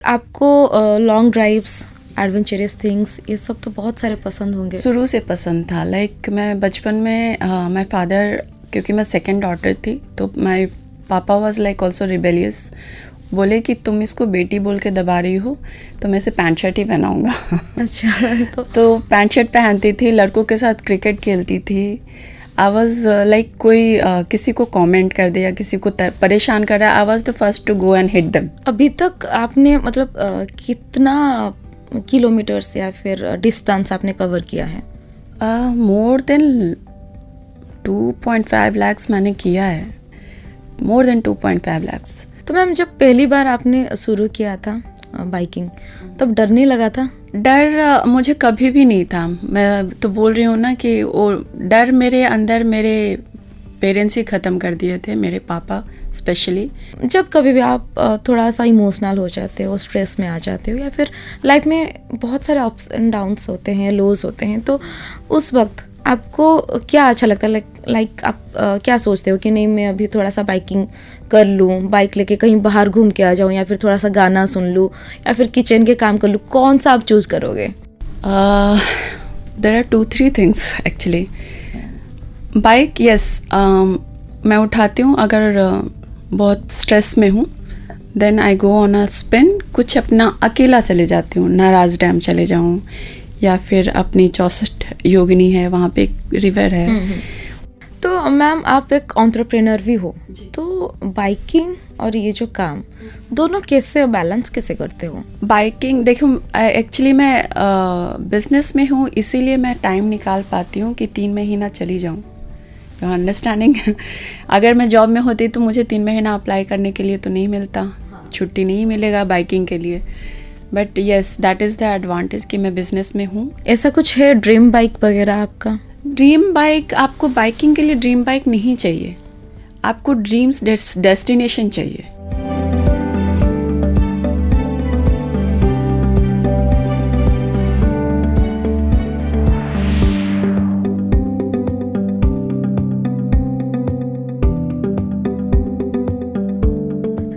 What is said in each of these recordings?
आपको long drives, adventurous things, ये सब तो बहुत सारे पसंद होंगे। शुरू से पसंद था। मैं बचपन में माय फादर, क्योंकि मैं सेकंड डॉटर थी, तो माय पापा वाज ऑल्सो रिबेलियस। बोले कि तुम इसको बेटी बोल के दबा रही हो, तो मैं इसे पैंट शर्ट ही पहनाऊंगा। अच्छा। तो पैंट शर्ट पहनती थी, लड़कों के साथ क्रिकेट खेलती थी। आई वॉज कोई किसी को कमेंट कर दे या किसी को परेशान कर रहा है, I was the first to go and hit them. अभी तक आपने कितना किलोमीटर्स या फिर डिस्टेंस आपने कवर किया है? मोर देन 2.5 lakhs मैंने किया है, मोर देन 2.5 lakhs। तो मैम, जब पहली बार आपने शुरू किया था बाइकिंग, तब डर नहीं लगा था? डर मुझे कभी भी नहीं था। मैं तो बोल रही हूँ ना कि वो डर मेरे अंदर मेरे पेरेंट्स ही ख़त्म कर दिए थे, मेरे पापा स्पेशली। जब कभी भी आप थोड़ा सा इमोशनल हो जाते हो, स्ट्रेस में आ जाते हो, या फिर लाइफ में बहुत सारे अप्स एंड डाउन्स होते हैं, लोज होते हैं, तो उस वक्त आपको क्या अच्छा लगता है? लाइक आप क्या सोचते हो कि नहीं, मैं अभी थोड़ा सा बाइकिंग कर लूँ, बाइक लेके कहीं बाहर घूम के आ जाऊँ, या फिर थोड़ा सा गाना सुन लूँ, या फिर किचन के काम कर लूँ? कौन सा आप चूज़ करोगे? There are 2-3 things actually. Bike, yes, मैं उठाती हूँ अगर बहुत स्ट्रेस में हूँ, then I go on a spin. कुछ अपना अकेला चले जाती हूँ, नाराज डैम चले जाऊँ, या फिर अपनी 64 योगिनी है, वहाँ पे एक रिवर है। तो मैम, आप एक एंटरप्रेन्योर भी हो, तो बाइकिंग और ये जो काम दोनों कैसे बैलेंस कैसे करते हो? बाइकिंग, देखो एक्चुअली मैं बिजनेस में हूँ, इसीलिए मैं टाइम निकाल पाती हूँ कि 3 महीना चली जाऊँ। अंडरस्टैंडिंग। अगर मैं जॉब में होती तो मुझे 3 महीना अप्लाई करने के लिए तो नहीं मिलता, छुट्टी नहीं मिलेगा बाइकिंग के लिए। But yes, that is the advantage कि मैं बिजनेस में हूँ। ऐसा कुछ है ड्रीम बाइक वगैरह आपका? ड्रीम बाइक, आपको बाइकिंग के लिए ड्रीम बाइक नहीं चाहिए, आपको ड्रीम्स डेस्टिनेशन चाहिए।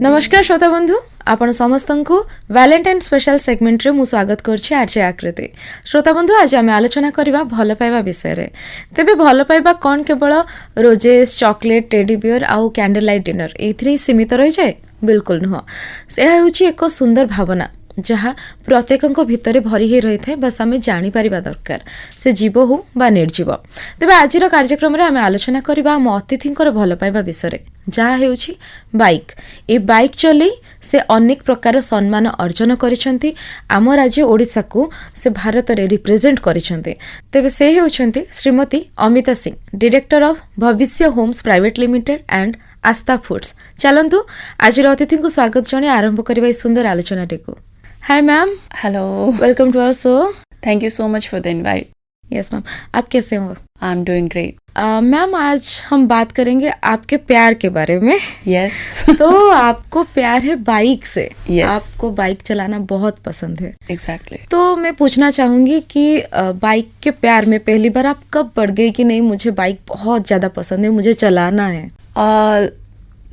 नमस्कार श्रोता बंधु, आपण समस्त को वैलेंटाइन स्पेशल सेगमेंट रे मु स्वागत करछि आरजे आकृति। श्रोता बंधु, आज आम आलोचना करबा भल पाइबा विषय रे। तेबे भल पाइबा कौन केवल रोजेस, चॉकलेट, टेडी बियर आउ कैंडल लाइट डिनर एथरे सीमित रही जाए? बिल्कुल नुह। से हेउछि एक सुंदर भावना जहाँ प्रत्येक भितर भरी ही रही है, बस आम जापर दरकार, से जीव हो बा निर्जीव। तेबे आज कार्यक्रम में आम आलोचना करबा आम अतिथि भल पाइबा विषय, जहाँ हेउछि बाइक। ए बाइक चलई से अनेक प्रकार सम्मान अर्जन करिसेंती। आम राज्य ओडिशा को से भारत रे रिप्रेजेंट करिसेंती। तेबे से हेउछंती Shrimati Amita Singh, director of Bhavishya homes private limited and Aastha foods. चलंतु आज अतिथि को स्वागत जणे आरंभ करबा ए सुंदर आलोचनाटी को। Hi ma'am. Hello, welcome to our show. Thank you so much for the invite. Yes ma'am, आप कैसे हो? I am doing great. Ma'am, आज हम बात करेंगे आपके प्यार के बारे में। यस। तो आपको प्यार है बाइक से। Yes. आपको बाइक चलाना बहुत पसंद है। एग्जैक्टली। तो मैं पूछना चाहूंगी कि बाइक के प्यार में पहली बार आप कब पड़ गई कि नहीं, मुझे बाइक बहुत ज्यादा पसंद है, मुझे चलाना है?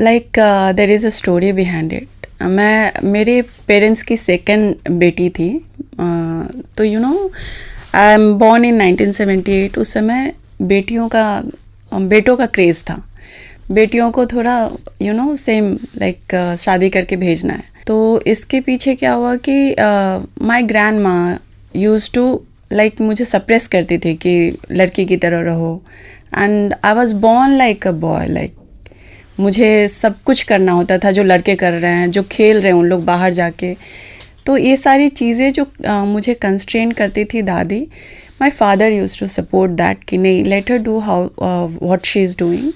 There is a story behind it. मैं मेरे पेरेंट्स की सेकंड बेटी थी। तो आई एम बॉर्न इन 1978। उस समय बेटों का क्रेज़ था। बेटियों को थोड़ा सेम शादी करके भेजना है। तो इसके पीछे क्या हुआ कि माय ग्रैंड माँ यूज्ड टू मुझे सप्रेस करती थी कि लड़की की तरह रहो। And I was born like a boy. मुझे सब कुछ करना होता था जो लड़के कर रहे हैं, जो खेल रहे हैं उन लोग बाहर जाके। तो ये सारी चीज़ें जो मुझे कंस्ट्रेन करती थी दादी, my father used to support that कि नहीं, let her do how what she is doing.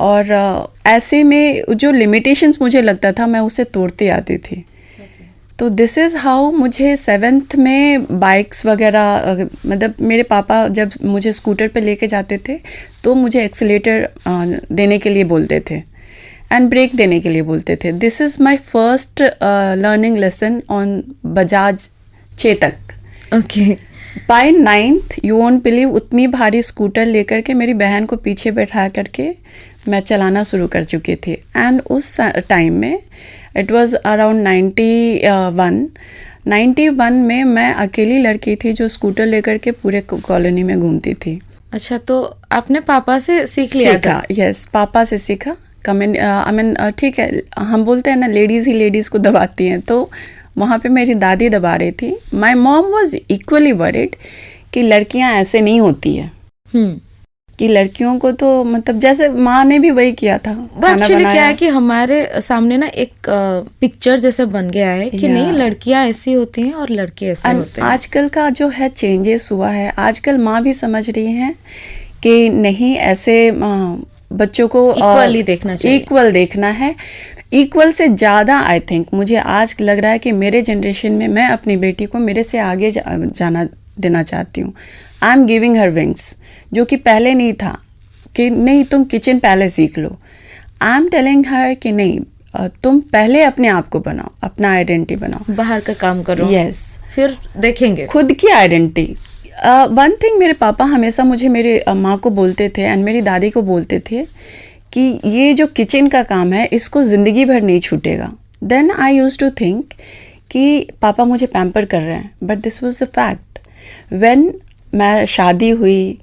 और ऐसे में जो लिमिटेशंस मुझे लगता था मैं उसे तोड़ती आती थी। तो दिस इज़ हाउ मुझे 7th में बाइक्स वगैरह, मतलब मेरे पापा जब मुझे स्कूटर पे लेके जाते थे तो मुझे एक्सीलेटर देने के लिए बोलते थे एंड ब्रेक देने के लिए बोलते थे। This is my first learning lesson on Bajaj Chetak. Okay. By 9th, you won't believe, उतनी भारी स्कूटर लेकर के मेरी बहन को पीछे बैठा करके मैं चलाना शुरू कर चुकी थी। एंड उस टाइम में इट वाज अराउंड 91 में मैं अकेली लड़की थी जो स्कूटर लेकर के पूरे कॉलोनी में घूमती थी। अच्छा, तो आपने पापा से सीख लिया था? यस, पापा से सीखा। आई मीन ठीक है, हम बोलते हैं ना लेडीज़ ही लेडीज़ को दबाती हैं, तो वहाँ पे मेरी दादी दबा रही थी। My mom was equally worried कि लड़कियाँ ऐसे नहीं होती है, कि लड़कियों को तो मतलब जैसे माँ ने भी वही किया था, खाना एक्चुअली क्या बनाया। है कि हमारे सामने ना एक पिक्चर जैसे बन गया है कि नहीं, लड़कियां ऐसी होती हैं और लड़के ऐसे होते हैं। आजकल का जो है चेंजेस हुआ है, आजकल माँ भी समझ रही हैं कि नहीं, ऐसे बच्चों को इक्वली देखना चाहिए, इक्वल देखना है। इक्वल से ज़्यादा आई थिंक मुझे आज लग रहा है कि मेरे जनरेशन में मैं अपनी बेटी को मेरे से आगे जाना देना चाहती हूँ। I am giving her wings, जो कि पहले नहीं था कि नहीं तुम किचन पहले सीख लो। आई एम टेलिंग हर कि नहीं, तुम पहले अपने आप को बनाओ, अपना आइडेंटिटी बनाओ, बाहर का काम करो, यस, फिर देखेंगे खुद की आइडेंटिटी। वन थिंग मेरे पापा हमेशा मुझे मेरे माँ को बोलते थे एंड मेरी दादी को बोलते थे कि ये जो किचन का काम है इसको ज़िंदगी भर नहीं छूटेगा। Then I use to think कि पापा मुझे पैम्पर कर रहे हैं, but this was the fact. When मैं शादी हुई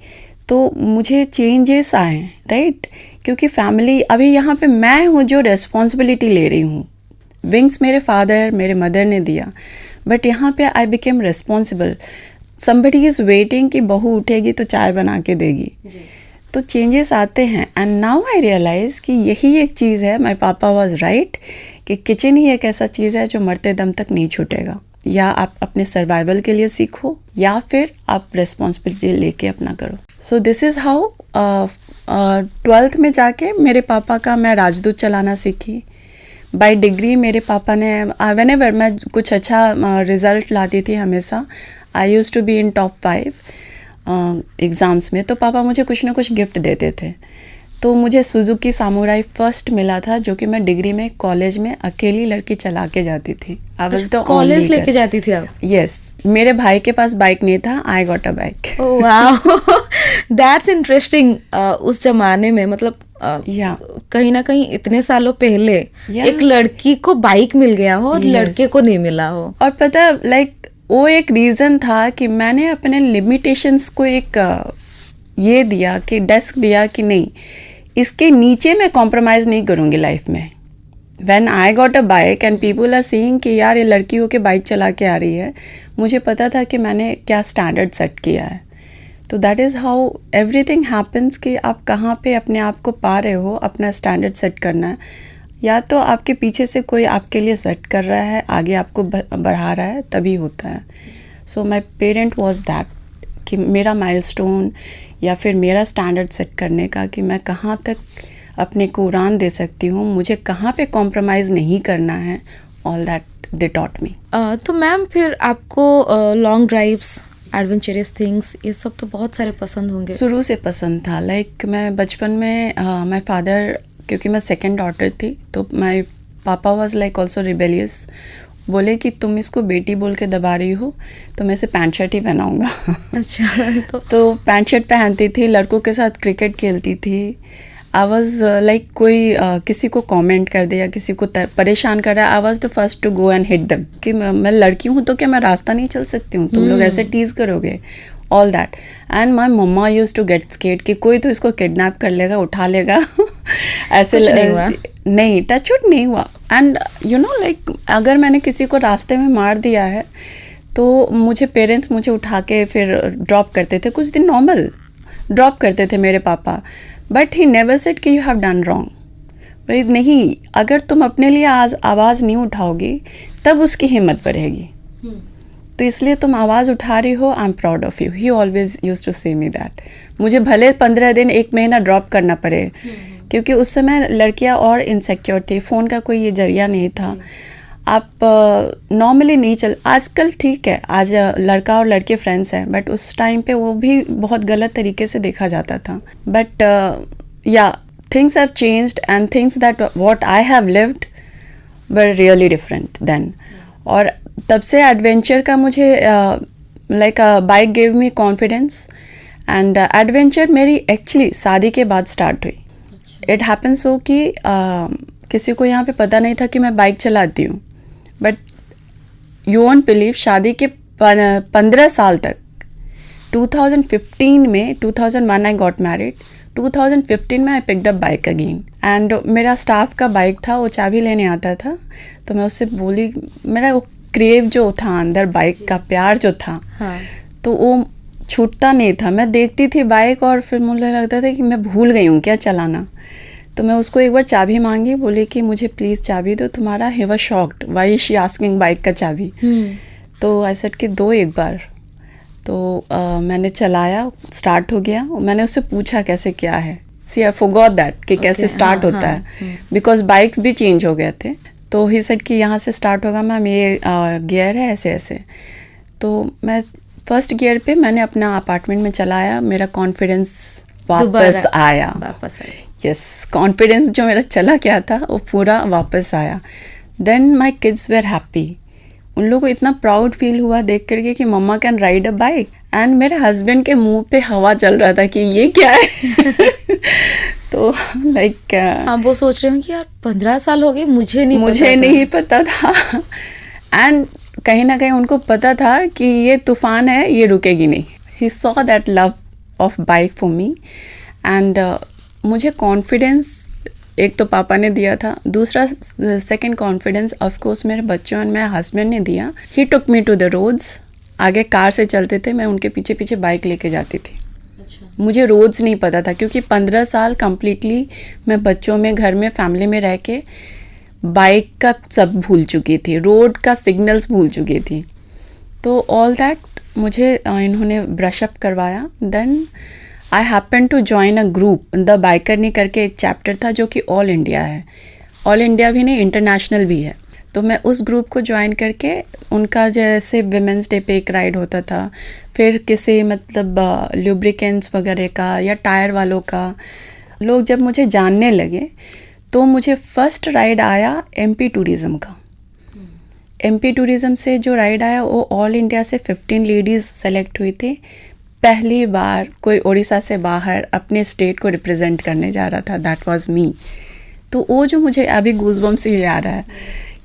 तो मुझे चेंजेस आए, राइट, क्योंकि फैमिली अभी यहाँ पे मैं हूँ जो रेस्पॉन्सिबिलिटी ले रही हूँ। विंग्स मेरे फादर मेरे मदर ने दिया, बट यहाँ पे I became responsible. Somebody is waiting कि बहू उठेगी तो चाय बना के देगी। तो चेंजेस आते हैं एंड नाउ आई रियलाइज़ कि यही एक चीज़ है, माय पापा वाज राइट कि किचन ही एक ऐसा चीज़ है जो मरते दम तक नहीं छूटेगा। या आप अपने सर्वाइवल के लिए सीखो या फिर आप रिस्पॉन्सिबिलिटी लेके अपना करो। So this is how 12th में जाके मेरे पापा का मैं राजदूत चलाना सीखी। बाय डिग्री मेरे पापा ने व्हेनेवर मैं कुछ अच्छा रिजल्ट लाती थी, हमेशा I used to be in top 5 exams में, तो पापा मुझे कुछ ना कुछ गिफ्ट देते थे। तो मुझे सुजुकी सामुराई फर्स्ट मिला था, जो कि मैं डिग्री में कॉलेज में अकेली लड़की चला के जाती थी। आई वाज द कॉलेज लेके जाती थी आप? यस, मेरे भाई के पास बाइक नहीं था, आई got a bike. Wow, that's interesting. उस जमाने में मतलब कहीं ना कहीं इतने सालों पहले एक लड़की को बाइक मिल गया हो और लड़के को नहीं मिला हो। और पता लाइक वो एक रीज़न था कि मैंने अपने लिमिटेशंस को एक ये दिया कि डेस्क दिया कि नहीं, इसके नीचे मैं कॉम्प्रोमाइज़ नहीं करूँगी लाइफ में। When I got a bike and people are seeing कि यार ये लड़की होके बाइक चला के आ रही है, मुझे पता था कि मैंने क्या स्टैंडर्ड सेट किया है। तो that is how everything happens कि आप कहाँ पे अपने आप को पा रहे हो, अपना स्टैंडर्ड सेट करना है, या तो आपके पीछे से कोई आपके लिए सेट कर रहा है, आगे आपको बढ़ा रहा है, तभी होता है। सो माई पेरेंट वॉज दैट कि मेरा माइलस्टोन या फिर मेरा स्टैंडर्ड सेट करने का कि मैं कहाँ तक अपने को उड़ान दे सकती हूँ, मुझे कहाँ पे कॉम्प्रोमाइज़ नहीं करना है, all that they taught me. तो मैम फिर आपको लॉन्ग ड्राइव्स, एडवेंचरस थिंग्स, ये सब तो बहुत सारे पसंद होंगे? शुरू से पसंद था। लाइक मैं बचपन में माई फादर, क्योंकि मैं सेकेंड डॉटर थी, तो माई पापा वॉज लाइक ऑल्सो रिबेलियस। बोले कि तुम इसको बेटी बोल के दबा रही हो, तो मैं इसे पैंट शर्ट ही पहनाऊँगा। अच्छा। तो पैंट शर्ट पहनती थी, लड़कों के साथ क्रिकेट खेलती थी। आई वॉज लाइक कोई किसी को कमेंट कर दे या किसी को परेशान कर रहा है, I was the first to go and hit them कि मैं लड़की हूँ तो क्या मैं रास्ता नहीं चल सकती हूँ, तुम लोग ऐसे टीज करोगे, ऑल दैट। एंड माई मम्मा यूज टू गेट स्केट कि कोई तो इसको किडनैप कर लेगा, उठा लेगा। ऐसे नहीं, टचवुड नहीं हुआ। एंड यू नो लाइक अगर मैंने किसी को रास्ते में मार दिया है तो मुझे पेरेंट्स मुझे उठा के फिर ड्रॉप करते थे, कुछ दिन नॉर्मल ड्रॉप करते थे मेरे पापा, बट ही नेवर सेड कि यू हैव डन रॉन्ग। नहीं, अगर तुम अपने लिए आज आवाज़ नहीं उठाओगी तब उसकी हिम्मत बढ़ेगी। तो इसलिए तुम आवाज़ उठा रही हो, I am proud of you. He always use to say me that. मुझे भले 15 दिन 1 महीना ड्रॉप करना पड़े, क्योंकि उस समय लड़कियां और इनसिक्योर थी, फ़ोन का कोई ये जरिया नहीं था। आप नॉर्मली नहीं चल, आजकल ठीक है, आज लड़का और लड़के फ्रेंड्स हैं, बट उस टाइम पे वो भी बहुत गलत तरीके से देखा जाता था। But yeah things have changed and things that what I have lived were really different then. और तब से एडवेंचर का मुझे like bike give me confidence, and adventure मेरी एक्चुअली शादी के बाद स्टार्ट हुई। इट हैपन सो कि किसी को यहाँ पे पता नहीं था कि मैं बाइक चलाती हूँ. बट यू वोंट बिलीव, शादी के 15 साल तक, 2015 में, 2001 आई गॉट मैरिड, 2015 में I picked up bike again. And मेरा स्टाफ का बाइक था, वो चाबी लेने आता था, तो मैं उससे बोली, मेरा वो क्रेव जो था अंदर, बाइक का प्यार जो था, हाँ. तो वो छूटता नहीं था. मैं देखती थी बाइक और फिर मुझे लगता था कि मैं भूल गई हूँ क्या चलाना. तो मैं उसको एक बार चाबी मांगी, बोली कि मुझे प्लीज़ चाबी दो तुम्हारा. He was shocked, why is she asking bike का चाबी. तो आई सेड कि दो एक बार. तो मैंने चलाया, स्टार्ट हो गया. मैंने उससे पूछा कैसे क्या है. सी आई फॉरगॉट दैट कि कैसे स्टार्ट होता है, बिकॉज बाइक्स भी चेंज हो गए थे. तो ही सेड कि यहाँ से स्टार्ट होगा मैम, ये गियर है ऐसे ऐसे. तो मैं फर्स्ट गियर पे मैंने अपना अपार्टमेंट में चलाया. मेरा कॉन्फिडेंस वापस आया. यस, कॉन्फिडेंस जो मेरा चला गया था वो पूरा वापस आया. Then my kids were happy. उन लोगों को इतना प्राउड फील हुआ देख करके कि मम्मा can ride a bike. And मेरे हस्बैंड के मुंह पे हवा चल रहा था कि ये क्या है. तो लाइक हाँ, वो सोच रहे हो कि यार 15 साल हो गए, मुझे नहीं पता था. एंड कहीं ना कहीं उनको पता था कि ये तूफान है, ये रुकेगी नहीं. He saw that love of bike for me. And मुझे कॉन्फिडेंस एक तो पापा ने दिया था, दूसरा सेकंड कॉन्फिडेंस ऑफ कोर्स मेरे बच्चों और मेरे हस्बैंड ने दिया. ही टुक मी टू द रोड्स. आगे कार से चलते थे, मैं उनके पीछे पीछे बाइक लेके जाती थी. अच्छा. मुझे रोड्स नहीं पता था क्योंकि 15 साल कम्प्लीटली मैं बच्चों में, घर में, फैमिली में रह के बाइक का सब भूल चुकी थी, रोड का सिग्नल्स भूल चुकी थी. तो ऑल दैट मुझे इन्होंने ब्रश अप करवाया. Then I happen to join a group, the Bikerni करके एक चैप्टर था जो कि ऑल इंडिया है. ऑल इंडिया भी नहीं, इंटरनेशनल भी है. तो मैं उस ग्रुप को ज्वाइन करके, उनका जैसे विमेंस डे पे एक राइड होता था, फिर किसी मतलब ल्यूब्रिकेंट्स वगैरह का या टायर वालों का, लोग जब मुझे जानने लगे तो मुझे फर्स्ट राइड आया एमपी टूरिज़्म का. एमपी टूरिज़्म से जो राइड आया वो ऑल इंडिया से 15 लेडीज़ सेलेक्ट हुई थी. पहली बार कोई उड़ीसा से बाहर अपने स्टेट को रिप्रेजेंट करने जा रहा था. That was me. तो वो जो मुझे अभी गूज़बम्स से आ रहा है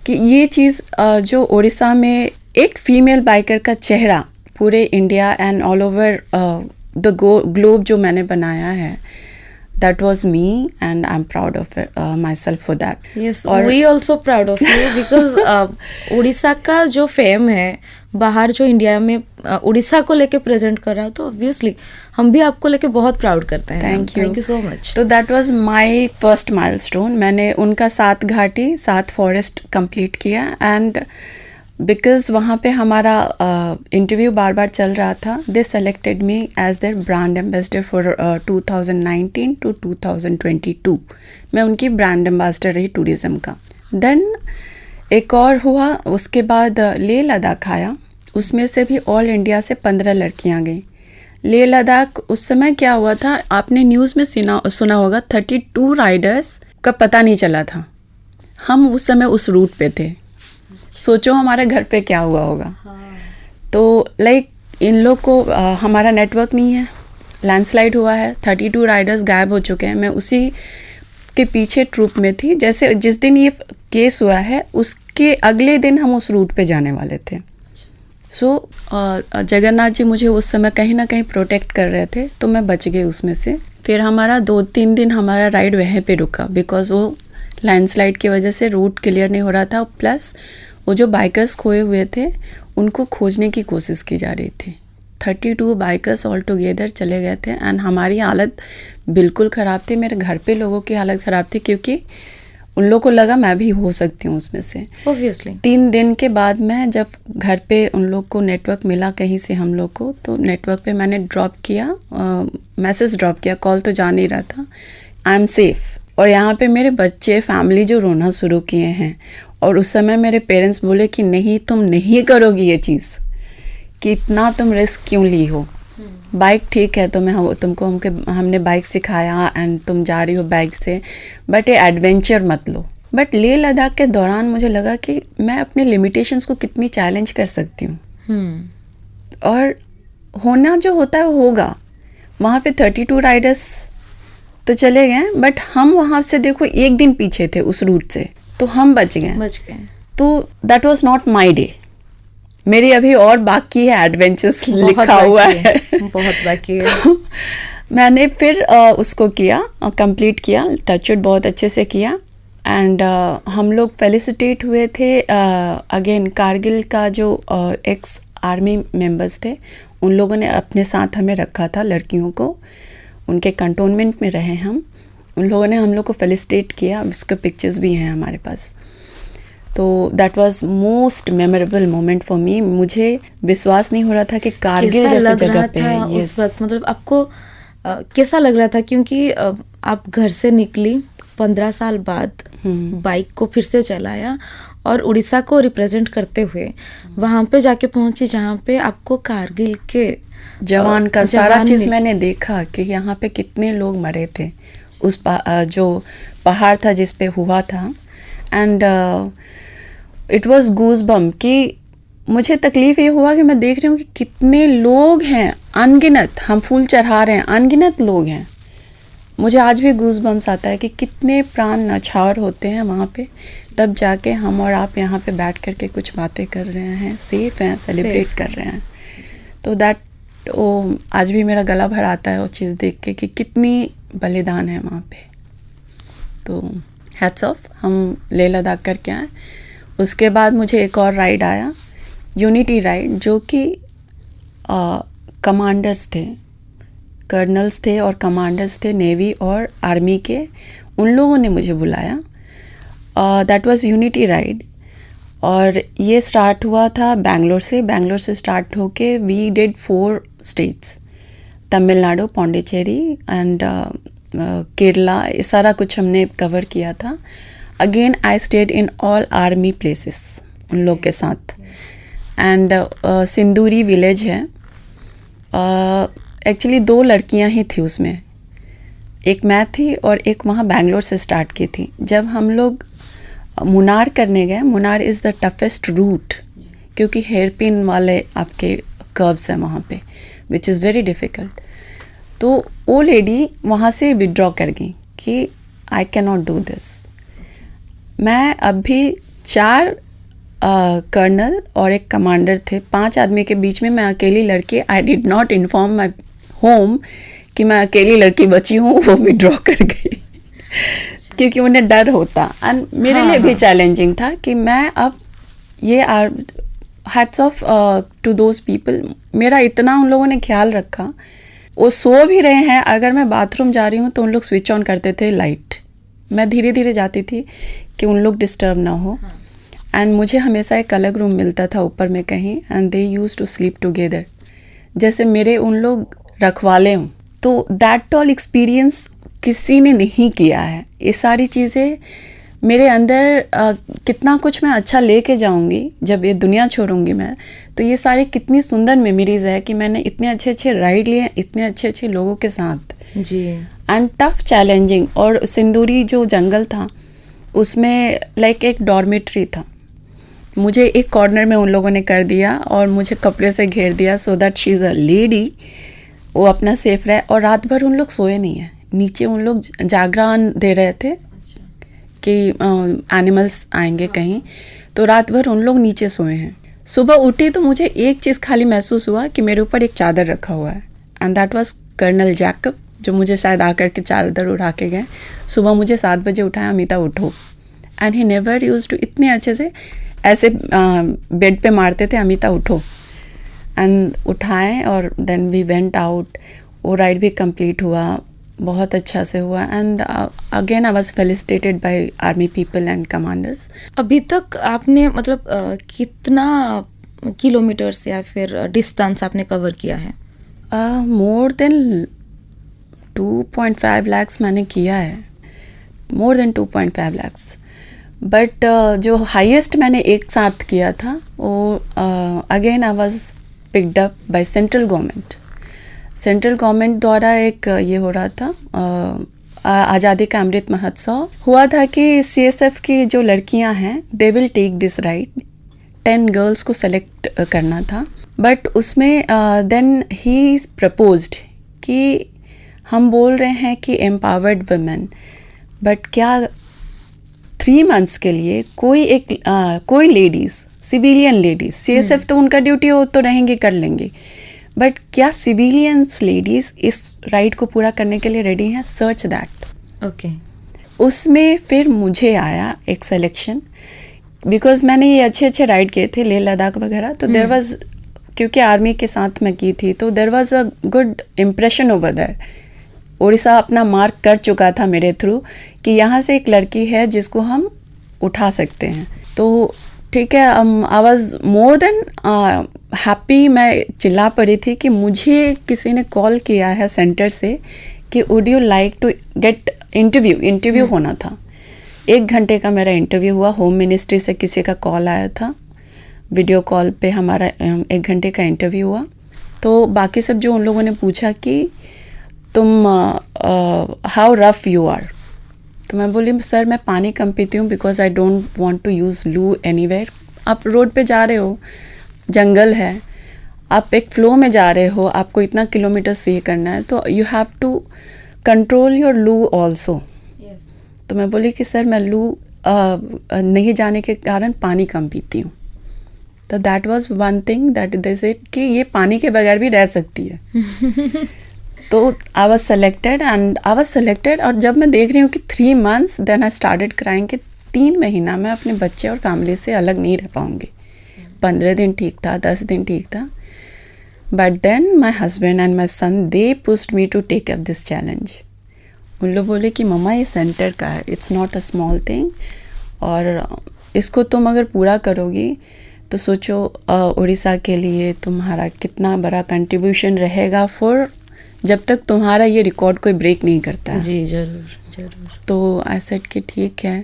कि ये चीज़ जो उड़ीसा में एक फीमेल बाइकर का चेहरा पूरे India and all over the globe जो मैंने बनाया है, that was me and I'm proud of myself for that. Yes, we also proud of you because Orissa का जो फेम है बाहर, जो इंडिया में उड़ीसा को लेके प्रेजेंट कर रहा हो, तो ऑब्वियसली हम भी आपको लेके बहुत प्राउड करते हैं. Thank you so much. तो that was my first milestone. मैंने उनका 7 घाटी 7 फॉरेस्ट कंप्लीट किया. एंड बिकॉज वहाँ पे हमारा इंटरव्यू बार बार चल रहा था, they selected me as their brand ambassador for 2019 to 2022. मैं उनकी ब्रांड एम्बेसडर रही टूरिज़्म का. देन एक और हुआ, उसके बाद लेह लद्दाख आया. उसमें से भी ऑल इंडिया से 15 लड़कियाँ गई. लेह लद्दाख उस समय क्या हुआ था, आपने न्यूज़ में सुना होगा, 32 राइडर्स का पता नहीं चला था. हम उस समय उस रूट पे थे. सोचो हमारे घर पे क्या हुआ होगा. तो लाइक इन लोग को हमारा नेटवर्क नहीं है, लैंडस्लाइड हुआ है, 32 राइडर्स गायब हो चुके हैं. मैं उसी के पीछे ट्रूप में थी. जैसे जिस दिन ये केस हुआ है उसके अगले दिन हम उस रूट पे जाने वाले थे. सो जगन्नाथ जी मुझे उस समय कहीं ना कहीं प्रोटेक्ट कर रहे थे, तो मैं बच गई उसमें से. फिर हमारा 2-3 दिन हमारा राइड वहीं पे रुका बिकॉज वो लैंडस्लाइड की वजह से रूट क्लियर नहीं हो रहा था. प्लस वो जो बाइकर्स खोए हुए थे उनको खोजने की कोशिश की जा रही थी. 32 बाइकर्स ऑल टुगेदर चले गए थे. एंड हमारी हालत बिल्कुल ख़राब थी. मेरे घर पे लोगों की हालत ख़राब थी क्योंकि उन लोगों को लगा मैं भी हो सकती हूँ उसमें से. ऑब्वियसली 3 दिन के बाद मैं जब घर पे उन लोग को नेटवर्क मिला कहीं से हम लोग को, तो नेटवर्क पे मैंने ड्रॉप किया, मैसेज ड्रॉप किया, कॉल तो जा नहीं रहा था, आई एम सेफ़. और यहाँ पे मेरे बच्चे, फैमिली जो रोना शुरू किए हैं. और उस समय मेरे पेरेंट्स बोले कि नहीं, तुम नहीं करोगी ये चीज़, कि इतना तुम रिस्क क्यों ली हो. बाइक ठीक है, हमने बाइक सिखाया एंड तुम जा रही हो बाइक से, बट ये एडवेंचर मत लो. बट लेह लद्दाख के दौरान मुझे लगा कि मैं अपने लिमिटेशंस को कितनी चैलेंज कर सकती हूँ. और होना जो होता है वो होगा. वहाँ पे 32 राइडर्स तो चले गए, बट हम वहाँ से देखो एक दिन पीछे थे उस रूट से, तो हम बच गए। तो that was not my day. मेरी अभी और बाकी है एडवेंचर्स लिखा हुआ है बहुत बाकी है। तो मैंने फिर उसको किया, कंप्लीट किया, टचवुड बहुत अच्छे से किया। एंड हम लोग फेलिसिटेट हुए थे अगेन कारगिल का जो एक्स आर्मी मेंबर्स थे, उन लोगों ने अपने साथ हमें रखा था, लड़कियों को, उनके कंटोनमेंट में रहे हम, उन लोगों ने हम लोग को फेलिसिटेट किया, उसके पिक्चर्स भी हैं हमारे पास। तो that was most memorable moment for me. मुझे विश्वास नहीं हो रहा था कि कारगिल जैसे जगह पे है। उस वक्त मतलब आपको कैसा लग रहा था, क्योंकि आप घर से निकली 15 साल बाद, बाइक को फिर से चलाया और उड़ीसा को रिप्रेजेंट करते हुए वहाँ पे जाके पहुंची जहाँ पे आपको कारगिल के जवान का सारा चीज़ मैंने देखा कि यहाँ पे कितने लोग मरे थे उस जो पहाड़ था जिस पे हुआ था। And it was goose bump कि मुझे तकलीफ़ ये हुआ कि मैं देख रही हूँ कि कितने लोग हैं, अनगिनत, हम फूल चढ़ा रहे हैं, अनगिनत लोग हैं। मुझे आज भी गूज बम्स आता है कि कितने प्राण न्यौछावर होते हैं वहाँ पे, तब जाके हम और आप यहाँ पे बैठ करके कुछ बातें कर रहे हैं, सेफ हैं, सेलिब्रेट कर रहे हैं। तो वो आज भी मेरा गला भर आता है वो चीज़ देख के कि कितनी बलिदान है वहाँ पे। तो हैट्स ऑफ, हम लेह लद्दाख करके आए। उसके बाद मुझे एक और राइड आया, यूनिटी राइड, जो कि कमांडर्स थे, कर्नल्स थे और कमांडर्स थे नेवी और आर्मी के, उन लोगों ने मुझे बुलाया। दैट वाज यूनिटी राइड और ये स्टार्ट हुआ था बैंगलोर से स्टार्ट होके we did 4 states, Tamil Nadu, Pondicherry and Kerala, ये सारा कुछ हमने कवर किया था। Again I stayed in all army places उन लोग के साथ। एंड सिंदूरी विलेज है, एक्चुअली 2 लड़कियां ही थी उसमें, एक मैं थी और एक वहाँ बैंगलोर से स्टार्ट की थी। जब हम लोग मुनार करने गए, Munnar is the toughest route क्योंकि हेयरपिन वाले आपके कर्व्स हैं वहाँ पे, विच इज़ वेरी डिफ़िकल्ट। तो वो लेडी वहाँ से विड्रॉ कर गई कि आई कैन नॉट डू दिस। मैं अभी 4 कर्नल और एक कमांडर थे, 5 आदमी के बीच में मैं अकेली लड़की, I did not inform my home कि मैं अकेली लड़की बची हूँ, वो विड्रॉ कर गई क्योंकि उन्हें डर होता। एंड मेरे लिए भी चैलेंजिंग था कि मैं अब ये hats off to those people, मेरा इतना उन लोगों ने ख्याल रखा। वो सो भी रहे हैं, अगर मैं बाथरूम जा रही हूँ तो उन लोग स्विच ऑन करते थे लाइट, मैं धीरे धीरे जाती थी कि उन लोग डिस्टर्ब ना हो। एंड मुझे हमेशा एक अलग रूम मिलता था ऊपर में कहीं, and they used to sleep together, जैसे मेरे उन लोग रखवाले हों। तो दैट ऑल एक्सपीरियंस किसी ने नहीं किया है। ये सारी चीज़ें मेरे अंदर कितना कुछ मैं अच्छा लेके जाऊंगी जब ये दुनिया छोड़ूंगी मैं, तो ये सारी कितनी सुंदर मेमोरीज है कि मैंने इतने अच्छे राइड लिए, इतने अच्छे लोगों के साथ जी। And tough challenging. और सिंदूरी जो जंगल था उसमें लाइक एक डॉर्मेट्री था, मुझे एक कॉर्नर में उन लोगों ने कर दिया और मुझे कपड़े से घेर दिया so that she is a lady, वो अपना सेफ रहे। और रात भर उन लोग सोए नहीं हैं, नीचे उन लोग जागरण दे रहे थे कि एनिमल्स आएंगे कहीं, तो रात भर उन लोग नीचे सोए हैं। सुबह उठी तो मुझे एक चीज़ खाली महसूस हुआ कि मेरे ऊपर एक चादर रखा हुआ है, and that was colonel Jacob, जो मुझे शायद आकर के चादर उठा के गए। सुबह मुझे 7 बजे उठाया, अमिता उठो, and he never used to, इतने अच्छे से ऐसे बेड पे मारते थे, अमिता उठो, एंड उठाएं और देन वी वेंट आउट। वो राइड भी कंप्लीट हुआ, बहुत अच्छा से हुआ। And again I was felicitated by army people and commanders. अभी तक आपने मतलब कितना किलोमीटर्स या फिर डिस्टेंस आपने कवर किया है? मोर देन 2.5 lakhs मैंने किया है, मोर देन 2.5 lakhs। बट जो हाईएस्ट मैंने एक साथ किया था वो again I was picked up by central government द्वारा एक ये हो रहा था, आज़ादी का अमृत महोत्सव हुआ था कि CSF की जो लड़कियां हैं they will take this ride, 10 girls को सेलेक्ट करना था। बट उसमें देन ही प्रपोज्ड कि हम बोल रहे हैं कि एम्पावर्ड वुमेन, बट क्या 3 मंथ्स के लिए कोई लेडीज़, सिविलियन लेडीज़, CSF तो उनका ड्यूटी हो तो रहेंगे, कर लेंगे, बट क्या सिविलियंस लेडीज़ इस राइड को पूरा करने के लिए रेडी हैं? Search that. ओके। उसमें फिर मुझे आया एक सिलेक्शन, बिकॉज मैंने ये अच्छे राइड किए थे, लेह लद्दाख वगैरह, तो देर वॉज, क्योंकि आर्मी के साथ मैं की थी, तो there was a good impression over there. Orissa अपना मार्क कर चुका था मेरे थ्रू कि यहाँ से एक लड़की है जिसको हम उठा सकते हैं। तो ठीक है, I was more than happy. मैं चिल्ला पड़ी थी कि मुझे किसी ने कॉल किया है सेंटर से कि would you like to get interview होना था। 1 घंटे का मेरा इंटरव्यू हुआ। होम मिनिस्ट्री से किसी का कॉल आया था, वीडियो कॉल पे हमारा 1 घंटे का इंटरव्यू हुआ। तो बाकी सब जो उन लोगों ने पूछा कि तुम हाउ रफ यू आर, तो मैं बोली सर मैं पानी कम पीती हूँ because I don't want to use loo anywhere. आप रोड पे जा रहे हो, जंगल है, आप एक फ्लो में जा रहे हो, आपको इतना किलोमीटर से करना है, तो you have to control your loo also. तो मैं बोली कि सर मैं लू नहीं जाने के कारण पानी कम पीती हूँ। तो that was one thing that they said कि ये पानी के बगैर भी रह सकती है। तो आई वाज सेलेक्टेड और जब मैं देख रही हूँ कि 3 months, then I started crying कि 3 महीना मैं अपने बच्चे और फैमिली से अलग नहीं रह पाऊँगी। 15 दिन ठीक था, 10 दिन ठीक था, but then my husband and my son they pushed me to take up this challenge. उन लोग बोले कि मम्मा ये सेंटर का है, it's not a small thing, और इसको तुम अगर पूरा करोगी तो सोचो उड़ीसा के लिए तुम्हारा कितना बड़ा कंट्रीब्यूशन रहेगा फॉर, जब तक तुम्हारा ये रिकॉर्ड कोई ब्रेक नहीं करता है। जी ज़रूर ज़रूर। तो आई सेड कि ठीक है,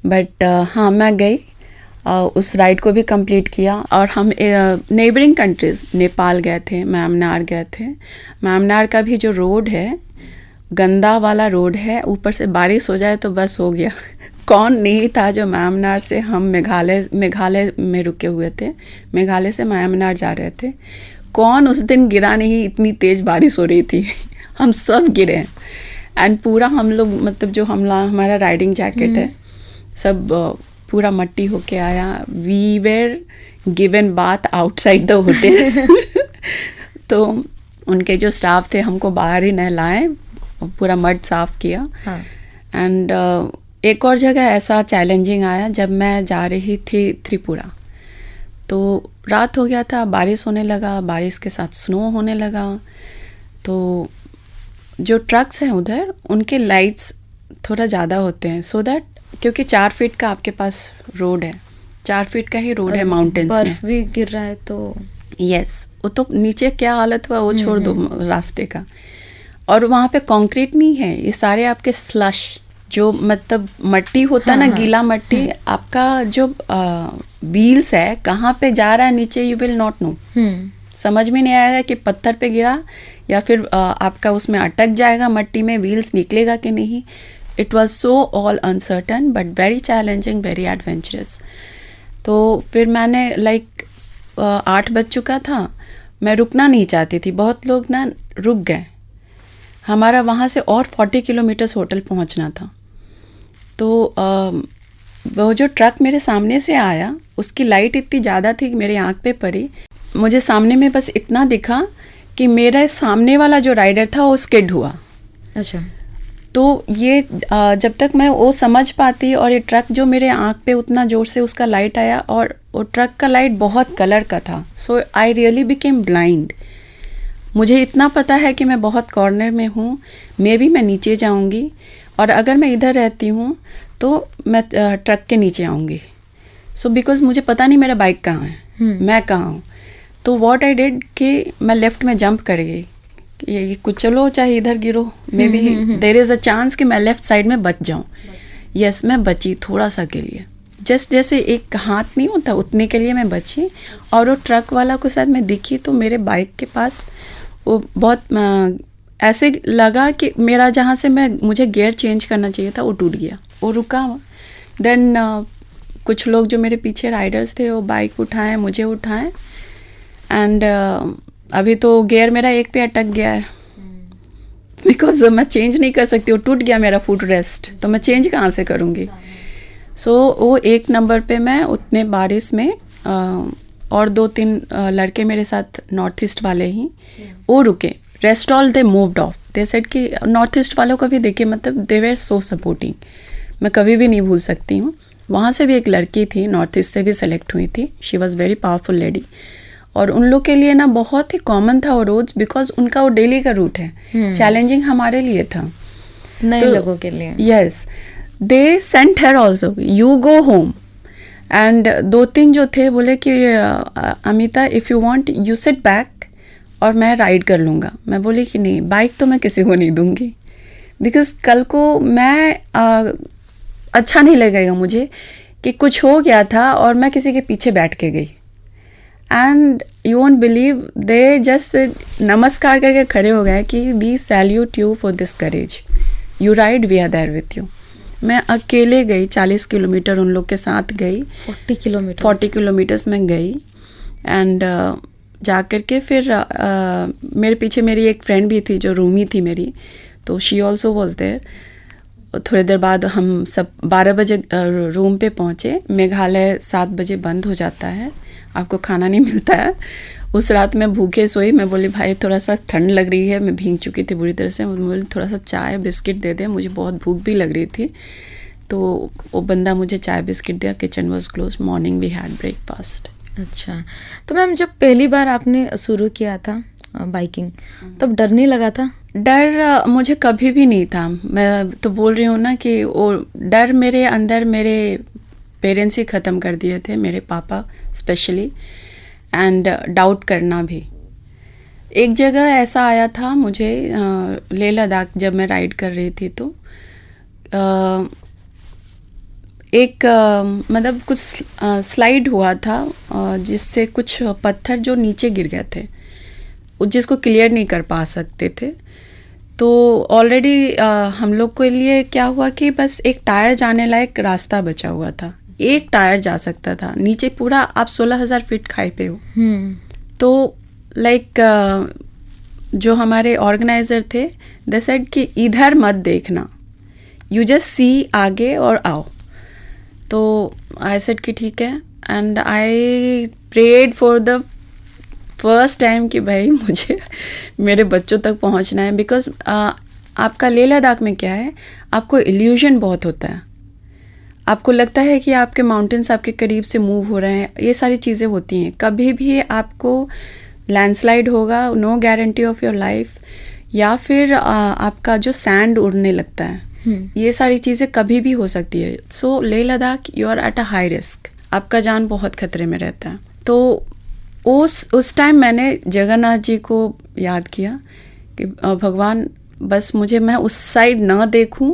बट हाँ मैं गई, उस राइड को भी कंप्लीट किया। और हम नेबरिंग कंट्रीज़ नेपाल गए थे, म्यांमार गए थे। म्यांमार का भी जो रोड है गंदा वाला रोड है, ऊपर से बारिश हो जाए तो बस हो गया। कौन नहीं था जो म्यांमार से, हम मेघालय में रुके हुए थे, मेघालय से म्यांमार जा रहे थे, कौन उस दिन गिरा नहीं, इतनी तेज़ बारिश हो रही थी। हम सब गिरे एंड पूरा हम लोग, मतलब जो हमारा राइडिंग जैकेट है सब पूरा मट्टी होके आया। We were given bath outside the hotel. तो उनके जो स्टाफ थे हमको बाहर ही नहलाए, पूरा मड साफ किया। एंड एक और जगह ऐसा चैलेंजिंग आया जब मैं जा रही थी त्रिपुरा। तो रात हो गया था, बारिश होने लगा, बारिश के साथ स्नो होने लगा। तो जो ट्रक्स हैं उधर, उनके लाइट्स थोड़ा ज़्यादा होते हैं, सो दैट, क्योंकि 4 फीट का आपके पास रोड है, 4 फीट का ही रोड है माउंटेन्स में। बर्फ भी गिर रहा है तो यस, वो तो नीचे क्या हालत हुआ वो छोड़ दो रास्ते का। और वहाँ पे कंक्रीट नहीं है, ये सारे आपके स्लश, जो मतलब मट्टी होता है ना, गीला मट्टी, आपका जो व्हील्स है कहाँ पे जा रहा है नीचे, यू विल नॉट नो। समझ में नहीं आएगा कि पत्थर पे गिरा या फिर आपका उसमें अटक जाएगा मट्टी में, व्हील्स निकलेगा कि नहीं। It was so all uncertain but very challenging, very adventurous. तो फिर मैंने 8 बज चुका था, मैं रुकना नहीं चाहती थी, बहुत लोग ना रुक गए। हमारा वहाँ से और 40 किलोमीटर्स होटल पहुँचना था। तो वो जो ट्रक मेरे सामने से आया, उसकी लाइट इतनी ज़्यादा थी कि मेरी आँख पे पड़ी। मुझे सामने में बस इतना दिखा कि मेरा सामने वाला जो राइडर था वो स्किड हुआ। अच्छा। तो ये जब तक मैं वो समझ पाती, और ये ट्रक जो मेरे आँख पे उतना ज़ोर से उसका लाइट आया, और वो ट्रक का लाइट बहुत कलर का था, सो आई रियली बिकेम ब्लाइंड। मुझे इतना पता है कि मैं बहुत कॉर्नर में हूँ, मे बी मैं नीचे जाऊँगी, और अगर मैं इधर रहती हूँ तो मैं ट्रक के नीचे आऊँगी। सो बिकॉज मुझे पता नहीं मेरा बाइक कहाँ है, मैं कहाँ हूँ। तो व्हाट आई डिड कि मैं लेफ़्ट में जंप कर गई, ये कुछ चलो चाहे इधर गिरो, maybe there is a chance कि मैं लेफ़्ट साइड में बच जाऊँ। यस, मैं बची थोड़ा सा के लिए, जस्ट जैसे एक हाथ नहीं होता उतने के लिए मैं बची। और वो ट्रक वाला को शायद मैं दिखी तो मेरे बाइक के पास वो बहुत ऐसे लगा कि मेरा जहाँ से मुझे गियर चेंज करना चाहिए था वो टूट गया, वो रुका। देन कुछ लोग जो मेरे पीछे राइडर्स थे वो बाइक उठाएं, मुझे उठाएं, एंड अभी तो गियर मेरा एक पे अटक गया है। बिकॉज मैं चेंज नहीं कर सकती, वो टूट गया मेरा फुट रेस्ट, तो मैं चेंज कहाँ से करूँगी। सो वो 1 नंबर पे मैं उतने बारिश में और 2-3 लड़के मेरे साथ नॉर्थ ईस्ट वाले ही, वो रुके। Rest all they moved of. They said कि नॉर्थ ईस्ट वालों को भी देखिए, मतलब दे वेर सो सपोर्टिंग, मैं कभी भी नहीं भूल सकती हूँ। वहाँ से भी एक लड़की थी, नॉर्थ ईस्ट से भी सेलेक्ट हुई थी, she was very powerful lady, और उन लोग के लिए ना बहुत ही कॉमन था वो रोड्स, बिकॉज उनका वो डेली का रूट है। चैलेंजिंग हमारे लिए था, नए तो लोगों के लिए। Yes, they sent her also, you go home. And 2-3 जो थे बोले कि Amita if you want you sit back और मैं राइड कर लूँगा। मैं बोली कि नहीं, बाइक तो मैं किसी को नहीं दूँगी, बिकॉज कल को मैं अच्छा नहीं लगेगा मुझे कि कुछ हो गया था और मैं किसी के पीछे बैठ के गई। And you won't believe, they just नमस्कार करके खड़े हो गए कि we salute you for this courage, you ride, we are there with you. मैं अकेले गई, 40 किलोमीटर उन लोग के साथ गई, 40 किलोमीटर्स में गई। एंड जा कर के फिर मेरे पीछे मेरी एक फ्रेंड भी थी जो रूमी थी मेरी, तो शी ऑल्सो वॉज देयर। थोड़ी देर बाद हम सब 12 बजे रूम पे पहुँचे। मेघालय 7 बजे बंद हो जाता है, आपको खाना नहीं मिलता है। उस रात मैं भूखे सोई। मैं बोली भाई थोड़ा सा ठंड लग रही है, मैं भीग चुकी थी बुरी तरह से। मैं बोली थोड़ा सा चाय बिस्किट दे दे, मुझे बहुत भूख भी लग रही थी। तो वो बंदा मुझे चाय बिस्किट दिया। Kitchen was close, morning we had breakfast. अच्छा, तो मैम जब पहली बार आपने शुरू किया था बाइकिंग, तब डर नहीं लगा था? डर मुझे कभी भी नहीं था। मैं तो बोल रही हूँ ना कि वो डर मेरे अंदर मेरे पेरेंट्स ही ख़त्म कर दिए थे, मेरे पापा स्पेशली। एंड डाउट करना भी। एक जगह ऐसा आया था मुझे, लेह लद्दाख जब मैं राइड कर रही थी, तो एक मतलब कुछ स्लाइड हुआ था जिससे कुछ पत्थर जो नीचे गिर गए थे, जिसको क्लियर नहीं कर पा सकते थे। तो ऑलरेडी हम लोग के लिए क्या हुआ कि बस एक टायर जाने लायक रास्ता बचा हुआ था, एक टायर जा सकता था। नीचे पूरा आप 16,000 फीट खाई पे हो। तो लाइक जो हमारे ऑर्गेनाइजर थे, दे सेड कि इधर मत देखना, यू जस्ट सी आगे और आओ। तो आई सेड कि ठीक है। And I prayed for the first time कि भाई मुझे मेरे बच्चों तक पहुंचना है। बिकॉज आपका लेह लद्दाख में क्या है, आपको इल्यूजन बहुत होता है। आपको लगता है कि आपके माउंटेन्स आपके करीब से मूव हो रहे हैं, ये सारी चीज़ें होती हैं। कभी भी आपको लैंडस्लाइड होगा, no guarantee of your life, या फिर आपका जो सैंड उड़ने लगता है, ये सारी चीज़ें कभी भी हो सकती है। So Leh Ladakh you are at a high risk, आपका जान बहुत खतरे में रहता है। तो उस टाइम मैंने जगन्नाथ जी को याद किया कि भगवान बस मुझे, मैं उस साइड ना देखूं,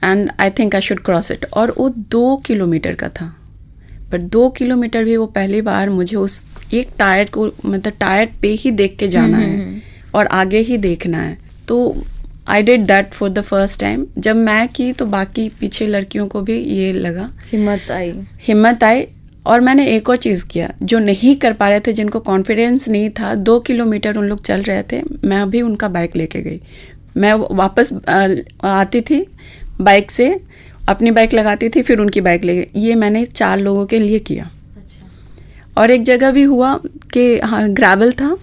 and I think I should cross it. और वो 2 किलोमीटर का था, पर 2 किलोमीटर भी वो पहली बार मुझे उस एक टायर को, मतलब टायर पे ही देख के जाना है और आगे ही देखना है। तो I did that for the first time. जब मैं की तो बाकी पीछे लड़कियों को भी ये लगा, हिम्मत आई। और मैंने एक और चीज़ किया, जो नहीं कर पा रहे थे, जिनको कॉन्फिडेंस नहीं था, 2 किलोमीटर उन लोग चल रहे थे, मैं भी उनका बाइक लेके गई। मैं वापस आती थी बाइक से, अपनी बाइक लगाती थी, फिर उनकी बाइक ले गई। ये मैंने 4 लोगों के लिए किया। अच्छा। और एक जगह भी हुआ कि हाँ, ग्रेवल था,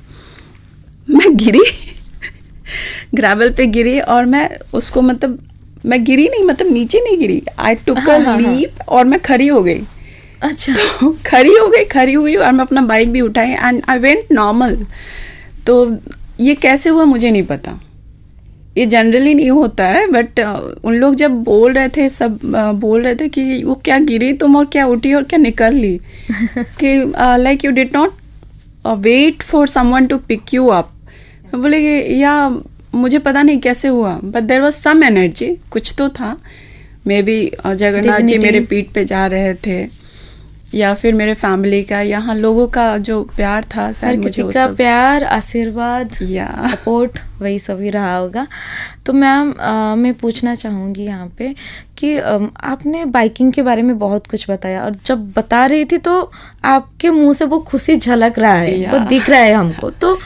मैं गिरी ग्रेवल पे गिरी, और मैं उसको, मतलब मैं गिरी नहीं, मतलब नीचे नहीं गिरी, आई टुक अ लीप और मैं खड़ी हो गई। अच्छा। तो खड़ी हुई और मैं अपना बाइक भी उठाई एंड आई वेंट नॉर्मल। तो ये कैसे हुआ मुझे नहीं पता, ये जनरली नहीं होता है, बट उन लोग जब बोल रहे थे, सब बोल रहे थे कि वो क्या गिरी तुम और क्या उठी और क्या निकल ली कि like you did not wait for someone to pick you up. बोले कि या मुझे पता नहीं कैसे हुआ, but there was some energy, कुछ तो था। मे बी जगन्नाथ जी मेरे पीठ पे जा रहे थे, या फिर मेरे फैमिली का, यहाँ लोगों का जो प्यार था, हर किसी का प्यार, आशीर्वाद, सपोर्ट, वही सभी रहा होगा। तो मैम मैं पूछना चाहूँगी यहाँ पे कि आपने बाइकिंग के बारे में बहुत कुछ बताया, और जब बता रही थी तो आपके मुंह से वो खुशी झलक रहा है, वो दिख रहा है हमको। तो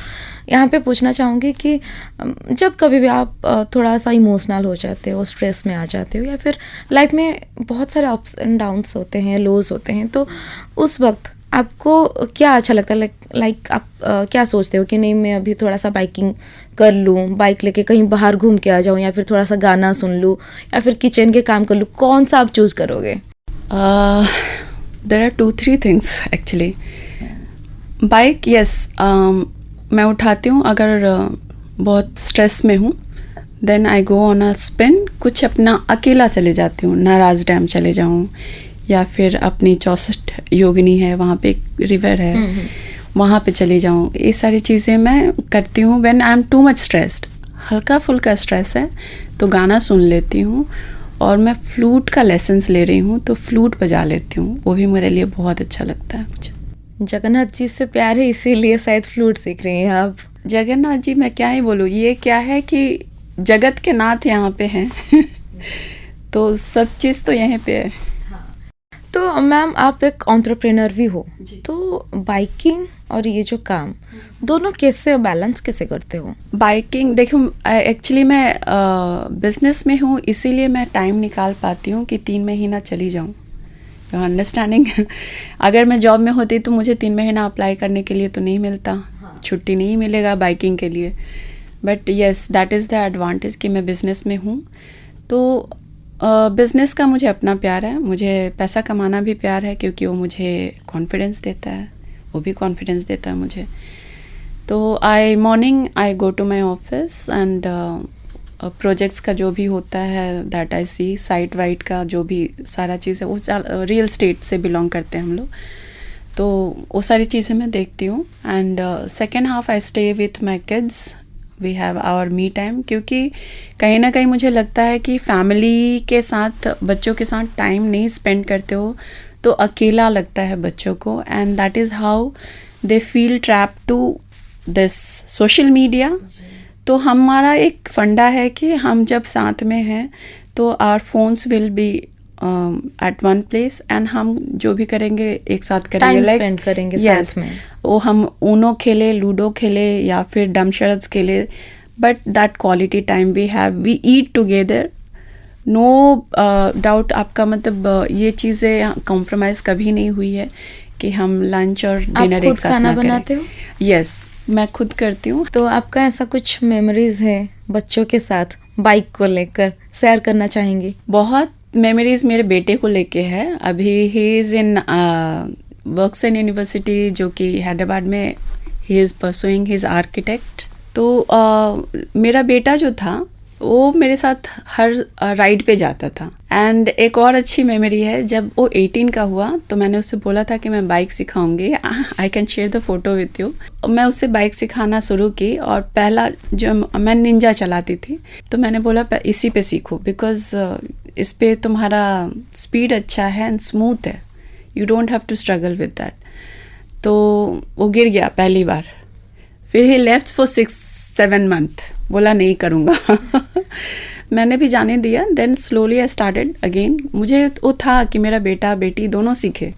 यहाँ पे पूछना चाहूँगी कि जब कभी भी आप थोड़ा सा इमोशनल हो जाते हो, स्ट्रेस में आ जाते हो, या फिर लाइफ में बहुत सारे अप्स एंड डाउन्स होते हैं, लोज होते हैं, तो उस वक्त आपको क्या अच्छा लगता है? लाइक आप क्या सोचते हो कि नहीं, मैं अभी थोड़ा सा बाइकिंग कर लूँ, बाइक लेके कहीं बाहर घूम के आ जाऊँ, या फिर थोड़ा सा गाना सुन लूँ, या फिर किचन के काम कर लूँ? कौन सा आप चूज़ करोगे? There are 2-3 things actually. Bike, yes, मैं उठाती हूँ अगर बहुत स्ट्रेस में हूँ. Then I go on a spin. कुछ अपना अकेला चले जाती हूँ, नाराज डैम चले जाऊँ, या फिर अपनी 64 योगिनी है, वहाँ पे एक रिवर है, वहाँ पे चली जाऊँ. ये सारी चीज़ें मैं करती हूँ when I am too much stressed. हल्का फुल्का स्ट्रेस है तो गाना सुन लेती हूँ. और मैं फ्लूट का लेसन्स ले रही हूँ तो फ्लूट बजा लेती हूँ, वो भी मेरे लिए बहुत अच्छा लगता है मुझे. जगन्नाथ जी से प्यार है इसीलिए शायद फ्लूट सीख रही हैं आप. जगन्नाथ जी, मैं क्या ही बोलूँ, ये क्या है कि जगत के नाथ यहाँ पे हैं तो सब चीज़ तो यहीं पे है. तो मैम, आप एक एंटरप्रेन्योर भी हो, तो बाइकिंग और ये जो काम दोनों कैसे बैलेंस कैसे करते हो? बाइकिंग, देखो, एक्चुअली मैं बिजनेस में हूँ, इसीलिए मैं टाइम निकाल पाती हूँ कि 3 महीना चली जाऊँ. You understanding. अगर मैं जॉब में होती तो मुझे 3 महीना अप्लाई करने के लिए तो नहीं मिलता, छुट्टी नहीं मिलेगा बाइकिंग के लिए. But yes, that is the advantage कि मैं बिज़नेस में हूँ. तो बिज़नेस का मुझे अपना प्यार है, मुझे पैसा कमाना भी प्यार है, क्योंकि वो मुझे कॉन्फिडेंस देता है, वो भी कॉन्फिडेंस देता है मुझे. तो morning I go to my office and projects का जो भी होता है दैट आई सी, साइट वाइट का जो भी सारा चीज़ है, वो रियल स्टेट से बिलोंग करते हैं हम लोग, तो वो सारी चीज़ें मैं देखती हूँ. And second half I stay with my kids. We have our me time, क्योंकि कहीं ना कहीं मुझे लगता है कि फैमिली के साथ, बच्चों के साथ टाइम नहीं स्पेंड करते हो तो अकेला लगता है बच्चों को. And that is how they feel trap to this social media. तो हमारा एक फंडा है कि हम जब साथ में हैं तो our phones will be at one place, and हम जो भी करेंगे एक साथ करेंगे, टाइम लाइक स्पेंड करेंगे yes, साथ में. वो हम ऊनो खेले, लूडो खेले, या फिर डम शरत्स खेले, but that quality time we have, we eat together. No doubt, आपका मतलब ये चीज़ें कॉम्प्रोमाइज़ कभी नहीं हुई है कि हम लंच और डिनर एक साथ खाना ना बनाते करें. हो? यस, मैं खुद करती हूँ. तो आपका ऐसा कुछ मेमोरीज है बच्चों के साथ बाइक को लेकर, शेयर करना चाहेंगी? बहुत मेमोरीज मेरे बेटे को लेके है. अभी he is in works in university, जो कि हैदराबाद में, he is pursuing his architect. तो मेरा बेटा जो था वो मेरे साथ हर राइड पे जाता था. एंड एक और अच्छी मेमोरी है, जब वो 18 का हुआ तो मैंने उससे बोला था कि मैं बाइक सिखाऊंगी. I can share the photo with you. मैं उससे बाइक सिखाना शुरू की, और पहला जो मैं निंजा चलाती थी, तो मैंने बोला इसी पे सीखो, बिकॉज इस पे तुम्हारा स्पीड अच्छा है एंड स्मूथ है, you don't have to struggle with that. तो वो गिर गया पहली बार. फिर ही लेफ्ट फॉर 6-7 मंथ, बोला नहीं करूँगा. मैंने भी जाने दिया. Then slowly I started again. मुझे वो था कि मेरा बेटा बेटी दोनों सीखे.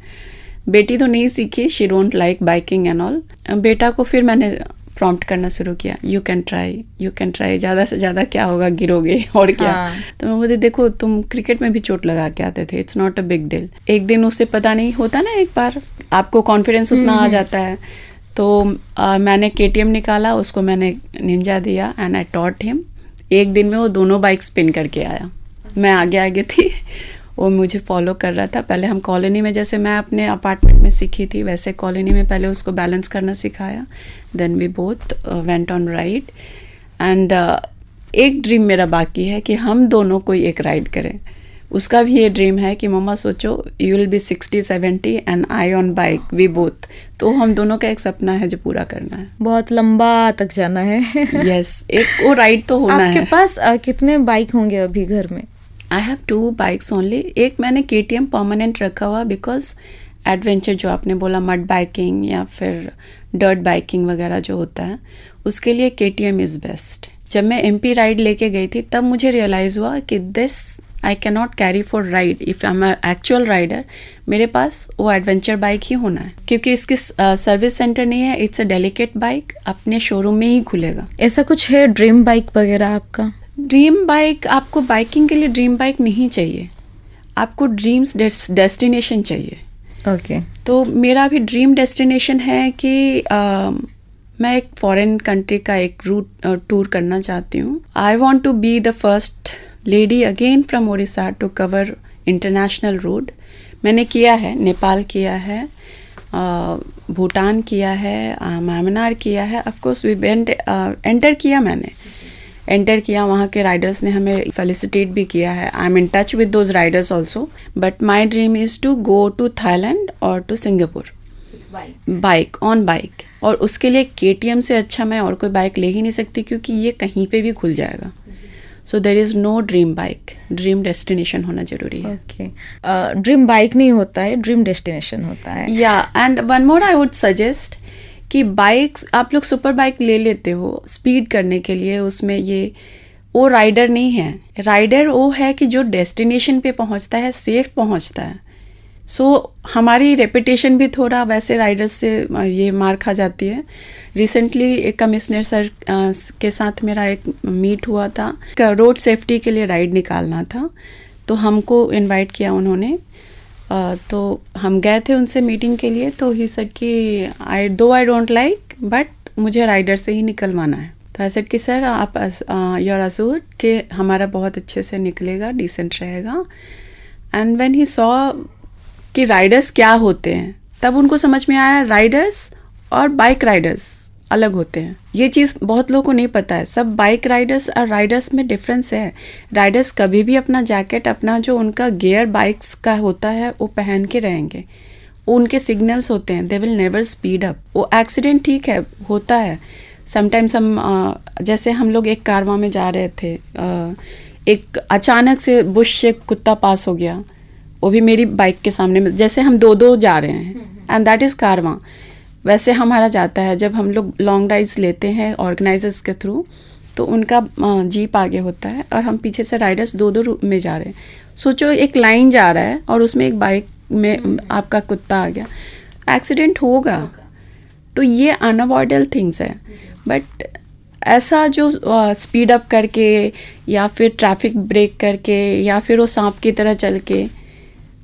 बेटी तो नहीं सीखी, she don't like biking and all. बेटा को फिर मैंने प्रॉम्प्ट करना शुरू किया, यू कैन ट्राई, ज़्यादा से ज़्यादा क्या होगा, गिरोगे और क्या. तो मैं बोलती, देखो तुम क्रिकेट में भी चोट लगा के आते थे, it's not a big deal. एक दिन उससे पता नहीं होता ना, एक बार आपको कॉन्फिडेंस उतना आ जाता है. तो मैंने KTM निकाला, उसको मैंने निंजा दिया एंड आई टॉट हिम. एक दिन में वो दोनों बाइक स्पिन करके आया. मैं आगे थी, वो मुझे फॉलो कर रहा था. पहले हम कॉलोनी में, जैसे मैं अपने अपार्टमेंट में सीखी थी, वैसे कॉलोनी में पहले उसको बैलेंस करना सिखाया. Then we both went on ride. And एक ड्रीम मेरा बाकी है कि हम दोनों कोई एक राइड करें. उसका भी ये ड्रीम है कि मम्मा सोचो, you will be 60-70 and I on bike, we both. तो हम दोनों का एक सपना है जो पूरा करना है. बहुत लंबा तक जाना है. यस, एक वो राइड तो होना है. आपके पास कितने बाइक होंगे अभी घर में? I have 2 bikes only. एक मैंने KTM परमानेंट रखा हुआ, बिकॉज एडवेंचर जो आपने बोला, मड बाइकिंग या फिर डर्ट बाइकिंग वगैरह जो होता है, उसके लिए KTM इज़ बेस्ट. जब मैं MP राइड लेके गई थी, तब मुझे रियलाइज़ हुआ कि this I can not carry for ride if I am actual rider, मेरे पास वो एडवेंचर बाइक ही होना है, क्योंकि इसकी सर्विस सेंटर नहीं है, इट्स अ डेलिकेट बाइक, अपने शोरूम में ही खुलेगा। ऐसा कुछ है ड्रीम बाइक वगैरह आपका? ड्रीम बाइक, आपको बाइकिंग के लिए ड्रीम बाइक नहीं चाहिए, आपको ड्रीम्स डेस्टिनेशन चाहिए। ओके। तो मेरा भी ड्रीम डेस्टिनेशन है कि मैं एक फॉरेन कंट्री का एक रूट टूर करना चाहती हूँ। I want to be the first lady again from Orissa to cover international road. मैंने किया है, नेपाल किया है, भूटान किया है, म्यांमार किया है, ऑफ कोर्स वी एंटर किया, मैंने एंटर किया, वहाँ के राइडर्स ने हमें फेलिसिटेट भी किया है। I am in touch with those riders also, but my dream is to go to Thailand और to Singapore bike on bike. और उसके लिए KTM से अच्छा मैं और कोई बाइक ले ही नहीं सकती, क्योंकि ये कहीं पे भी खुल जाएगा। So there is no dream bike, dream destination होना जरूरी है। ओके। ड्रीम बाइक नहीं होता है, ड्रीम डेस्टिनेशन होता है। या and one more I would suggest कि बाइक्स आप लोग सुपर बाइक ले लेते हो स्पीड करने के लिए, उसमें ये वो राइडर नहीं है। राइडर वो है कि जो डेस्टिनेशन पे पहुंचता है, सेफ पहुंचता है। सो हमारी रेपुटेशन भी थोड़ा वैसे राइडर्स से ये मार खा जाती है। रिसेंटली एक कमिश्नर सर के साथ मेरा एक मीट हुआ था, रोड सेफ्टी के लिए राइड निकालना था, तो हमको इनवाइट किया उन्होंने। तो हम गए थे उनसे मीटिंग के लिए, तो ही सेड कि आई डोंट लाइक, बट मुझे राइडर से ही निकलवाना है। तो आई सेड कि सर आप योर अश्योर्ड कि हमारा बहुत अच्छे से निकलेगा, डिसेंट रहेगा। एंड व्हेन ही सॉ कि राइडर्स क्या होते हैं, तब उनको समझ में आया राइडर्स और बाइक राइडर्स अलग होते हैं। ये चीज़ बहुत लोगों को नहीं पता है। सब बाइक राइडर्स और राइडर्स में डिफरेंस है। राइडर्स कभी भी अपना जैकेट, अपना जो उनका गियर बाइक्स का होता है वो पहन के रहेंगे। वो उनके सिग्नल्स होते हैं, they will never speed up. वो एक्सीडेंट ठीक है, होता है समटाइम्स। हम जैसे हम लोग एक कारवां में जा रहे थे, एक अचानक से बुश से कुत्ता पास हो गया, वो भी मेरी बाइक के सामने में। जैसे हम दो जा रहे हैं, एंड दैट इज़ कारवां। वैसे हमारा जाता है जब हम लोग लॉन्ग राइड्स लेते हैं ऑर्गेनाइजर्स के थ्रू, तो उनका जीप आगे होता है और हम पीछे से राइडर्स दो में जा रहे हैं। सोचो एक लाइन जा रहा है और उसमें एक बाइक में आपका कुत्ता आ गया, एक्सीडेंट होगा। तो ये अनअवॉइडेबल थिंग्स है। बट ऐसा जो स्पीड अप करके या फिर ट्रैफिक ब्रेक करके या फिर वो सांप की तरह चल के,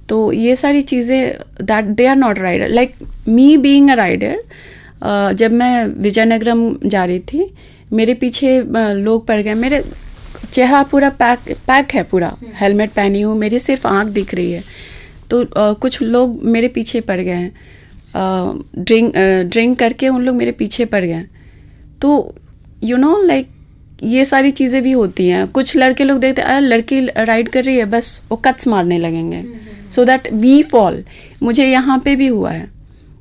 तो ये सारी चीज़ें that they are not rider. Like me being a rider, जब मैं विजयनगरम जा रही थी, मेरे पीछे लोग पड़ गए। मेरे चेहरा पूरा पैक है, पूरा हेलमेट पहनी हूँ, मेरी सिर्फ आँख दिख रही है। तो कुछ लोग मेरे पीछे पड़ गए हैं, ड्रिंक करके उन लोग मेरे पीछे पड़ गए। तो यू नो लाइक ये सारी चीज़ें भी होती हैं। कुछ लड़के लोग देखते हैं लड़की राइड कर रही है, बस वो कट्स मारने लगेंगे, सो दैट वी फॉल। मुझे यहाँ पे भी हुआ है।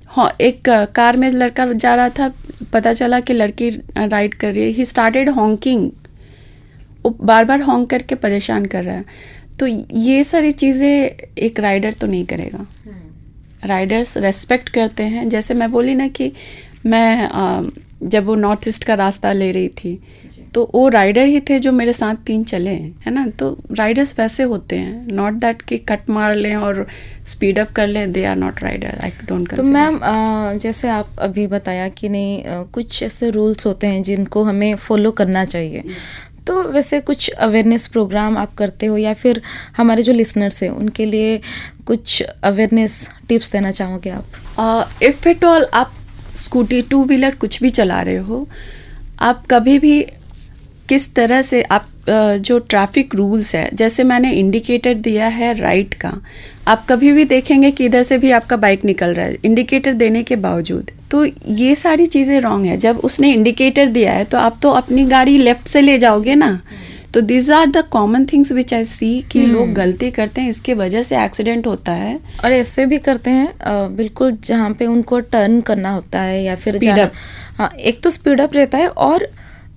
हाँ, एक कार में लड़का जा रहा था, पता चला कि लड़की राइड कर रही है। ही स्टार्टेड हॉन्किंग, वो बार बार हॉन्क करके परेशान कर रहा है। तो ये सारी चीज़ें एक राइडर तो नहीं करेगा। राइडर्स रेस्पेक्ट करते हैं। जैसे मैं बोली ना कि मैं जब वो नॉर्थ ईस्ट का रास्ता ले रही थी, तो वो राइडर ही थे जो मेरे साथ 3 चले, है ना। तो राइडर्स वैसे होते हैं, नॉट दैट कि कट मार लें और स्पीड अप कर लें, they are not rider, I don't consider. तो मैम जैसे आप अभी बताया कि नहीं कुछ ऐसे रूल्स होते हैं जिनको हमें फॉलो करना चाहिए, तो वैसे कुछ अवेयरनेस प्रोग्राम आप करते हो या फिर हमारे जो लिसनर्स हैं उनके लिए कुछ अवेयरनेस टिप्स देना चाहोगे आप? इफ़ एट ऑल आप स्कूटी, 2 व्हीलर कुछ भी चला रहे हो, आप कभी भी किस तरह से आप जो ट्रैफिक रूल्स है, जैसे मैंने इंडिकेटर दिया है राइट का, आप कभी भी देखेंगे कि इधर से भी आपका बाइक निकल रहा है इंडिकेटर देने के बावजूद। तो ये सारी चीज़ें रॉन्ग है। जब उसने इंडिकेटर दिया है तो आप तो अपनी गाड़ी लेफ्ट से ले जाओगे ना। तो this are the common things which I see कि लोग गलती करते हैं, इसके वजह से एक्सीडेंट होता है। और ऐसे भी करते हैं बिल्कुल जहाँ पे उनको टर्न करना होता है या फिर स्पीड अप। हाँ, एक तो स्पीड अप रहता है और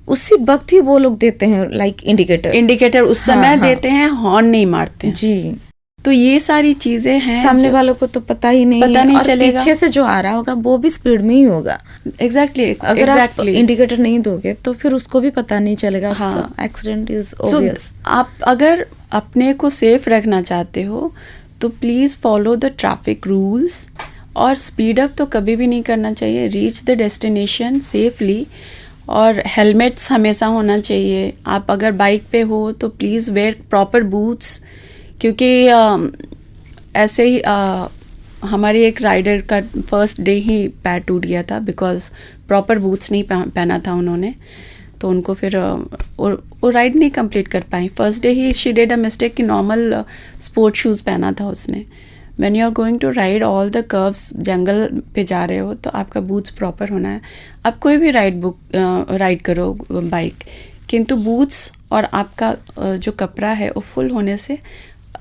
उसी वक्त ही वो लोग देते हैं लाइक इंडिकेटर उस समय देते हैं, हॉर्न नहीं मारते हैं। जी। तो ये सारी चीजें हैं, सामने वालों को तो पता नहीं और चलेगा। पीछे से जो आ रहा होगा वो भी स्पीड में ही होगा। एग्जैक्टली अगर आप इंडिकेटर नहीं दोगे तो फिर उसको भी पता नहीं चलेगा। हाँ। Accident is obvious. आप अगर अपने को सेफ रखना चाहते हो तो please follow the traffic rules, और स्पीड अप तो कभी भी नहीं करना चाहिए। रीच द डेस्टिनेशन सेफली, और हेलमेट्स हमेशा होना चाहिए। आप अगर बाइक पे हो तो प्लीज़ वेयर प्रॉपर बूट्स, क्योंकि ऐसे ही हमारी एक राइडर का फर्स्ट डे ही पैर टूट गया था बिकॉज प्रॉपर बूट्स नहीं पहना था उन्होंने, तो उनको फिर वो राइड नहीं कंप्लीट कर पाई। फर्स्ट डे ही शी डिड अ मिस्टेक कि नॉर्मल स्पोर्ट शूज़ पहना था उसने। When you are going to ride all the curves, जंगल पे जा रहे हो तो आपका बूट्स प्रॉपर होना है। आप कोई भी राइड करो बाइक, किंतु बूट्स और आपका जो कपड़ा है वो फुल होने से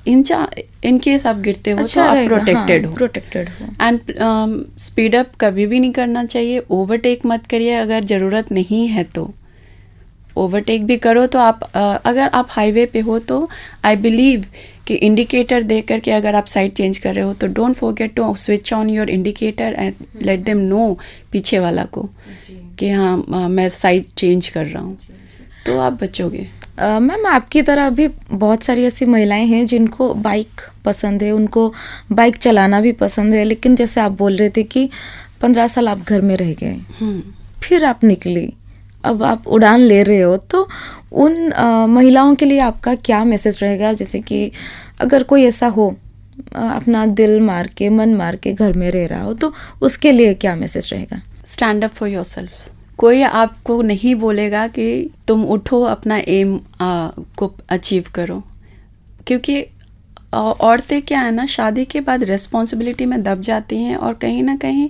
इन केस आप गिरते हो अच्छा तो आप प्रोटेक्टेड हो। एंड स्पीड अप कभी भी नहीं करना चाहिए। ओवरटेक मत करिए, अगर ज़रूरत नहीं है तो ओवरटेक भी करो तो आप अगर आप हाईवे पे हो तो आई बिलीव कि इंडिकेटर देख करके अगर आप साइड चेंज कर रहे हो तो don't forget to switch on your indicator and let them know, पीछे वाला को, कि हाँ मैं साइड चेंज कर रहा हूँ, तो आप बचोगे। मैम आपकी तरह भी बहुत सारी ऐसी महिलाएं हैं जिनको बाइक पसंद है, उनको बाइक चलाना भी पसंद है, लेकिन जैसे आप बोल रहे थे कि 15 साल आप घर में रह गए, फिर आप निकली, अब आप उड़ान ले रहे हो, तो उन महिलाओं के लिए आपका क्या मैसेज रहेगा? जैसे कि अगर कोई ऐसा हो अपना दिल मार के, मन मार के घर में रह रहा हो, तो उसके लिए क्या मैसेज रहेगा? Stand up for yourself. कोई आपको नहीं बोलेगा कि तुम उठो अपना एम को अचीव करो, क्योंकि औरतें क्या है ना, शादी के बाद रिस्पॉन्सिबिलिटी में दब जाती हैं और कहीं ना कहीं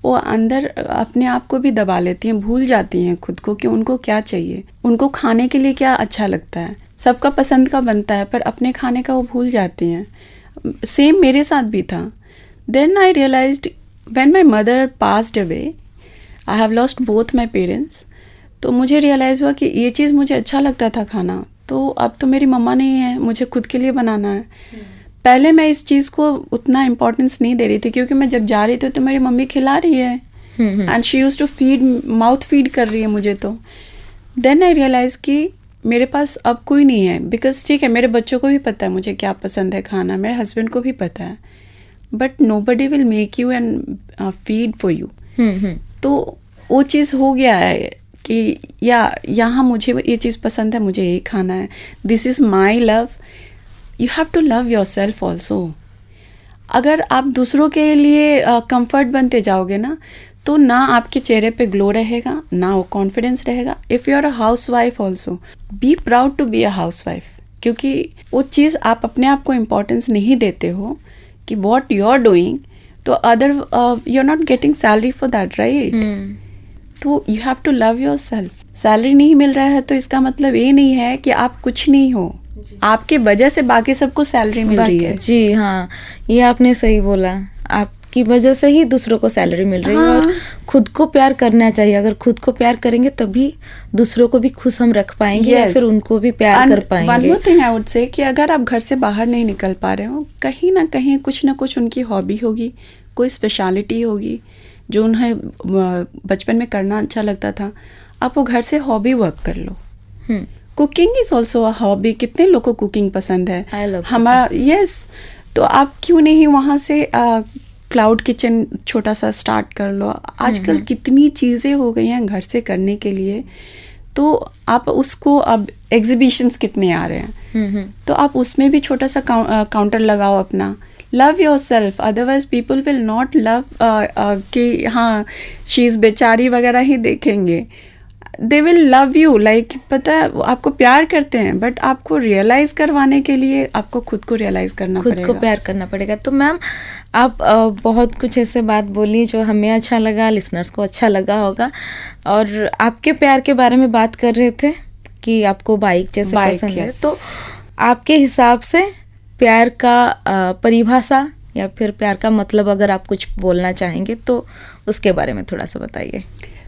वो अंदर अपने आप को भी दबा लेती हैं, भूल जाती हैं खुद को कि उनको क्या चाहिए, उनको खाने के लिए क्या अच्छा लगता है। सबका पसंद का बनता है पर अपने खाने का वो भूल जाती हैं। सेम मेरे साथ भी था। Then I realised when my mother passed away, I have lost both my parents, तो मुझे रियलाइज़ हुआ कि ये चीज़ मुझे अच्छा लगता था खाना, तो अब तो मेरी मम्मा नहीं है, मुझे खुद के लिए बनाना है। पहले मैं इस चीज़ को उतना इम्पोर्टेंस नहीं दे रही थी, क्योंकि मैं जब जा रही थी तो मेरी मम्मी खिला रही है and she used to feed, mouth feed कर रही है मुझे। तो देन आई रियलाइज़ कि मेरे पास अब कोई नहीं है, बिकॉज ठीक है मेरे बच्चों को भी पता है मुझे क्या पसंद है खाना, मेरे हस्बैंड को भी पता है, but nobody will make you and feed for you. तो वो चीज़ हो गया है कि यहाँ मुझे ये चीज़ पसंद है, मुझे ये खाना है, this is my love. You have to love yourself also. अगर आप दूसरों के लिए कंफर्ट बनते जाओगे ना, तो ना आपके चेहरे पे ग्लो रहेगा, ना वो कॉन्फिडेंस रहेगा। If you are a housewife also, be proud to be a housewife, क्योंकि वो चीज़ आप अपने आप को इम्पोर्टेंस नहीं देते हो कि वॉट यू आर डूइंग, तो other you are not getting salary for that, right? तो you have to love yourself. Salary नहीं मिल रहा है तो इसका मतलब ये नहीं है कि आप कुछ नहीं हो, आपके वजह से बाकी सबको सैलरी मिल रही है। जी हाँ, ये आपने सही बोला, आपकी वजह से ही दूसरों को सैलरी मिल रही है। और खुद को प्यार करना चाहिए। अगर खुद को प्यार करेंगे तभी दूसरों को भी खुश हम रख पाएंगे, या फिर उनको भी प्यार कर पाएंगे। One more thing I would say कि अगर आप घर से बाहर नहीं निकल पा रहे हो, कहीं ना कहीं कुछ ना कुछ उनकी हॉबी होगी, कोई स्पेशलिटी होगी जो उन्हें बचपन में करना अच्छा लगता था, आप वो घर से हॉबी वर्क कर लो। Cooking is also a hobby. कितने लोगों को कुकिंग पसंद है, हमारा यस। तो आप क्यों नहीं वहाँ से क्लाउड किचन छोटा सा स्टार्ट कर लो। आजकल कितनी चीज़ें हो गई हैं घर से करने के लिए, तो आप उसको, अब एग्जीबिशंस कितने आ रहे हैं, तो आप उसमें भी छोटा सा काउंटर लगाओ अपना। Love your self, otherwise people will not love कि हाँ शी इज़ बेचारी वगैरह ही देखेंगे। They will love you like, पता है वो आपको प्यार करते हैं, बट आपको रियलाइज़ करवाने के लिए आपको खुद को रियलाइज़ करना पड़ेगा, खुद को प्यार करना पड़ेगा। तो मैम आप बहुत कुछ ऐसे बात बोली जो हमें अच्छा लगा, लिसनर्स को अच्छा लगा होगा। और आपके प्यार के बारे में बात कर रहे थे कि आपको बाइक जैसे पसंद है, तो आपके हिसाब से प्यार का परिभाषा या फिर प्यार का मतलब अगर आप कुछ बोलना चाहेंगे तो उसके बारे में थोड़ा सा बताइए।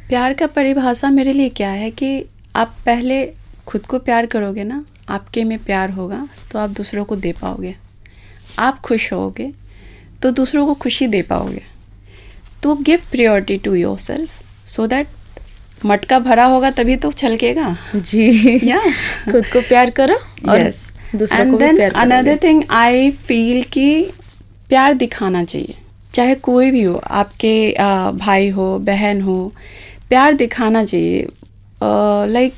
प्यार का परिभाषा मेरे लिए क्या है कि आप पहले खुद को प्यार करोगे ना, आपके में प्यार होगा तो आप दूसरों को दे पाओगे। आप खुश होगे तो दूसरों को खुशी दे पाओगे। तो give priority to yourself so that मटका भरा होगा तभी तो छलकेगा। जी, या खुद को प्यार करो और दूसरों एंड को भी देन प्यार अनदर करोगे। थिंग आई फील कि प्यार दिखाना चाहिए, चाहे कोई भी हो, आपके भाई हो बहन हो, प्यार दिखाना चाहिए। लाइक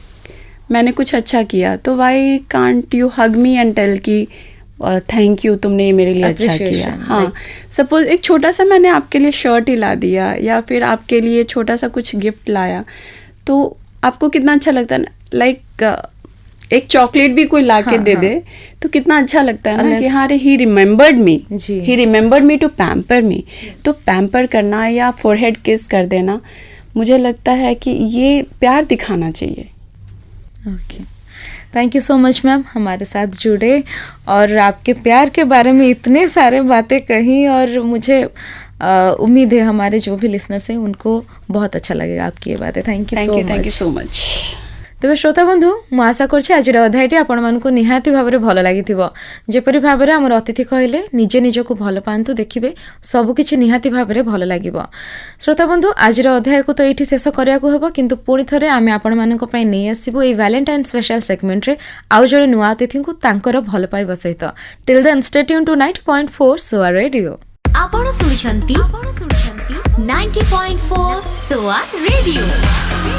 मैंने कुछ अच्छा किया तो why can't you hug me and tell कि थैंक यू, तुमने ये मेरे लिए अच्छा किया। Appreciation, हाँ, सपोज एक छोटा सा मैंने आपके लिए शर्ट ही ला दिया या फिर आपके लिए छोटा सा कुछ गिफ्ट लाया, तो आपको कितना अच्छा लगता है ना। लाइक एक चॉकलेट भी कोई ला के हाँ, दे हाँ। दे तो कितना अच्छा लगता है ना अलग- कि हाँ रे, ही रिमेम्बर्ड मी, जी। He remembered me to pamper me. तो पैम्पर करना या फोरहेड किस कर देना, मुझे लगता है कि ये प्यार दिखाना चाहिए। Okay, thank you so much ma'am हमारे साथ जुड़े और आपके प्यार के बारे में इतने सारे बातें कही, और मुझे उम्मीद है हमारे जो भी लिसनर्स हैं उनको बहुत अच्छा लगेगा आपकी ये बातें। Thank you so much. तेज श्रोता बंधु, मु आशा करछि आज अध्यायटी आपण मानकु निहाती भाबरे भल लागिथिबो। जेपरि भाबरे हमर अतिथि कहले निजे निजको भल पांतु, देखिबे सब किछि निहाती भाबरे भल लागिबो। श्रोता बंधु, आज अध्याय को तो एठी शेष करियाकु हेबो, किंतु पुणी थरे आमे आपण मानक पई नै आसीबो ए वैलेंटाइन स्पेशल सेगमेंट रे आउ जणे नुवा अतिथि को तांकर भल पाइबा सहित। Till then stay tune to 90.4 SOA radio. आपण सुनुछंती 90.4 सोआ रेडियो।